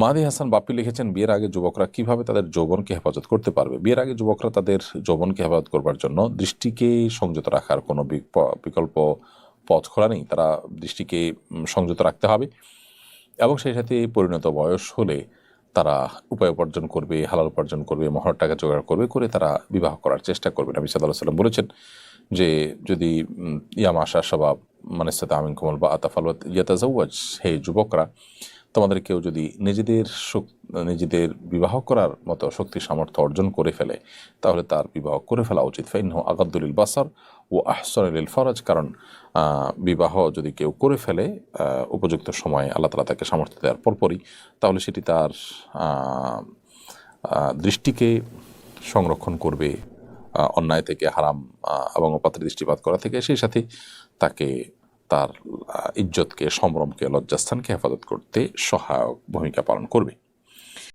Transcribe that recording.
মাহদি হাসান বাপ্পি লিখেছেন, বিয়ের আগে যুবকরা কিভাবে তাদের যৌবনকে হেফাজত করতে পারবে। বিয়ের আগে যুবকরা তাদের যৌবনকে হেফাজত করবার জন্য দৃষ্টিকে সংযত রাখার কোনো বিকল্প পথ খোলা নেই। তারা দৃষ্টিকে সংযত রাখতে হবে এবং সেই সাথে পরিণত বয়স হলে তারা উপায় উপার্জন করবে, হালাল উপার্জন করবে, মহর টাকা জোগাড় করবে, করে তারা বিবাহ করার চেষ্টা করবে। নবী সাল্লাল্লাহু আলাইহি ওয়াসাল্লাম বলেছেন যে যদি ইয়ামাশা সবাব মানে সাথে আমিন কমল বা আতাফাল ইয়াতাজাওয়াজ, হে যুবকরা, তোমাদের কেউ যদি নিজেদের বিবাহ করার মতো শক্তি সামর্থ্য অর্জন করে ফেলে তাহলে তার বিবাহ করে ফেলা উচিত। ফাইনহু আগাদ্দুলিল বাসার ও আহসানুল ফরজ, কারণ বিবাহ যদি কেউ করে ফেলে উপযুক্ত সময়ে আল্লাহ তাআলা তাকে সামর্থ্য দেওয়ার পরপরই, তাহলে সেটি তার দৃষ্টিকে সংরক্ষণ করবে অন্যায় থেকে, হারাম এবং অপাত্রে দৃষ্টিপাত করা থেকে, সেই সাথে তাকে তার ইজ্জতকে, সম্ভ্রমকে, লজ্জাস্থানকে হেফাজত করতে সহায়ক ভূমিকা পালন করবে।